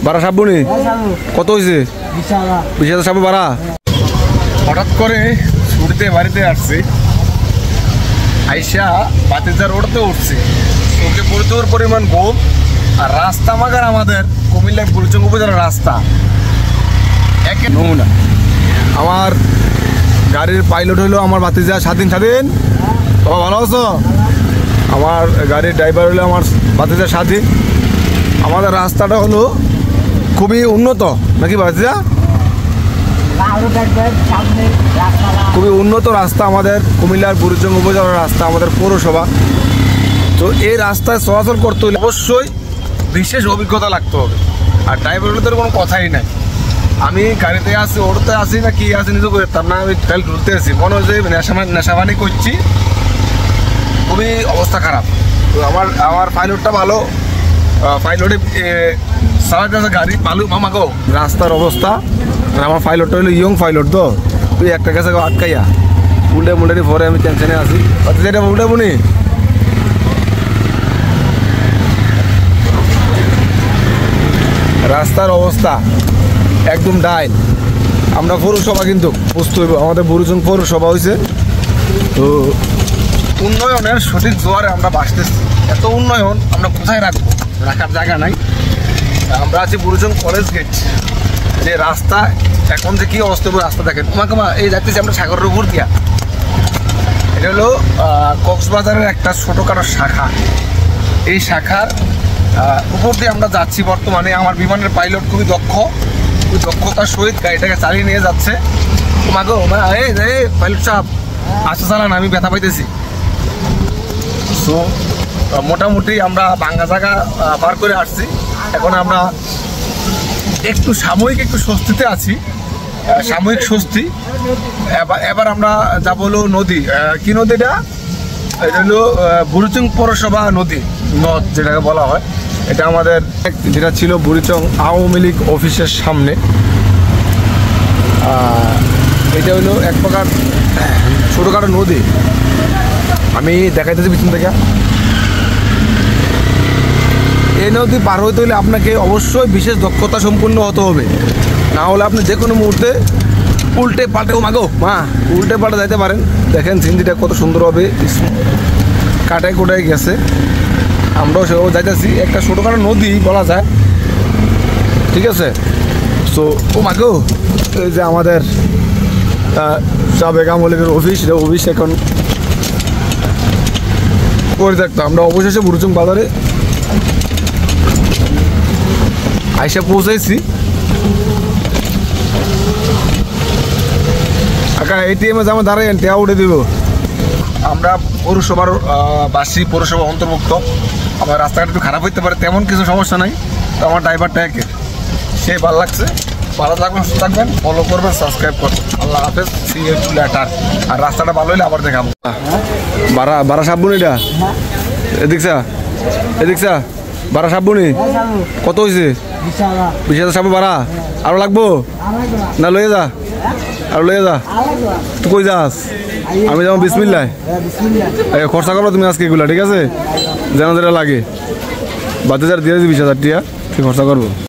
ভাড়া সাবনি কত হয়েছে? 20,000 সাবু ভাড়া। হঠাৎ করে ছুটিতে বাড়িতে আসছি, আইসা বাতিজা রোডতে উঠছি, ওকে প্রচুর পরিমাণ ঘুম। আর রাস্তা মাগার আমাদের কুমিল্লা বুড়িচং উপজেলার রাস্তা একে নমুনা। আমার গাড়ির পাইলট হইলো আমার বাতিজা স্বাধীন। বাবা ভালো আছো? আমার গাড়ির ড্রাইভার হলো আমার বাতিজা স্বাধীন। আমাদের রাস্তাটা হলো খুবই উন্নত নাকি বাতিজা? খুবই উন্নত রাস্তা আমাদের কুমিল্লার বুড়িচং উপজেলার রাস্তা, আমাদের পৌরসভা। তো এই রাস্তায় চলাচল করতে হলে অবশ্যই বিশেষ অভিজ্ঞতা লাগতে হবে। আর ড্রাইভার হলে তো কোনো কথাই নাই। আমি গাড়িতে আসি, ওড়তে আসি না কি আসি নিজে করতাম না, আমি ফেল ঘুরতে আসি, মনে হচ্ছে নেশাবানি করছি, খুবই অবস্থা খারাপ। তো আমার পাইলটটা ভালো, পাইলটে চালাতে আছে গাড়ি ভালো মামা গো। রাস্তার অবস্থা, আমার পাইলটটা হলো ইয়ং পাইলট, তো তুই একটা কাছে আটকাইয়া উল্টে মুল্টে পরে আমি টেনশনে আছি। যেটা উল্টে বুনি রাস্তার অবস্থা একদম ডাইন। আমরা পৌরসভা কিন্তু বুঝতে হইব, আমাদের বুড়িচং পৌরসভা হয়েছে। তো উন্নয়নের সঠিক জোয়ারে আমরা বাসতেছি। এত উন্নয়ন আমরা কোথায় রাখবো, রাখার জায়গা নাই। আমরা আছি বুড়িচং কলেজ গেট, যে রাস্তা এখন যে কী অবস্থা, রাস্তা দেখেন তোমাকে এই যাচ্ছি আমরা সাগরের উপর দিয়া। এটা হলো কক্সবাজারের একটা ছোটোখাটো শাখা। এই শাখার উপর দিয়ে আমরা যাচ্ছি বর্তমানে। আমার বিমানের পাইলট খুবই দক্ষ, খুবই দক্ষতার সহিত গাড়িটাকে চালিয়ে নিয়ে যাচ্ছে। তোমাকে এই পাইলট সাহেব আসতে চালান, আমি ব্যথা পাইতেছি। তো মোটামুটি আমরা ভাঙ্গা জায়গা পার করে আসছি। এখন আমরা একটু সাময়িক একটু স্বস্তিতে আছি, সাময়িক স্বস্তি। এবার আমরা যাবো হলো নদী, কি নদীটা? এটা হলো বুড়িচং পৌরসভা নদী, নদ যেটাকে বলা হয়। এটা আমাদের যেটা ছিল বুড়িচং আওয়ামী লীগ অফিসের সামনে। এটা হলো এক প্রকার ছোটোখাটো নদী। আমি দেখাইতেছি পিছন থেকে। এই নদী পার হইতে হলে আপনাকে অবশ্যই বিশেষ দক্ষতা সম্পন্ন হতে হবে, না হলে আপনি যে কোনো মুহূর্তে উল্টে পাল্টে উল্টে পাল্টে যাইতে পারেন। দেখেন সিন্দিটা কত সুন্দরভাবে কাটায় কোটায় গেছে। আমরাও সেভাবে যাইতেছি, একটা ছোটোখাটো নদী বলা যায়, ঠিক আছে। সো এই যে আমাদের সাবেক আওয়ামী লীগের অফিস এখন পরিত্যক্ত। আমরা অবশেষে বুড়িচং বাজারে আইসা পৌঁছাইছি। এটিএমে যেমন দাঁড়াই টেয়া উঠে দিব। আমরা পৌরসভার বাসী, পৌরসভা অন্তর্ভুক্ত। আমার রাস্তাঘাট একটু খারাপ হইতে পারে, তেমন কিছু সমস্যা নাই। তো আমার ড্রাইভারটা একে সে ভালো লাগছে। ভালো থাকবেন, সুস্থ থাকবেন, ফলো করবেন, সাবস্ক্রাইব করবেন। আল্লাহ হাফেজ, সি ইউ লেটার। আর রাস্তাটা ভালো হইলে আবার দেখাবো। বারা সাবুন, এটা এদিকছা বারা সাবুনি কত হয়েছে? 20,000 সাবু ভাড়া। আরো লাগবো না? লয়ে যা, আর লয়ে যা। তুই কই যাস? আমি যাবো বিসমিল্লাহ। খরচা করো তুমি আজকে এগুলা, ঠিক আছে? যেন যেটা লাগে বাতিজার দিয়ে 20,000 টিয়া তুই খরচা করবো।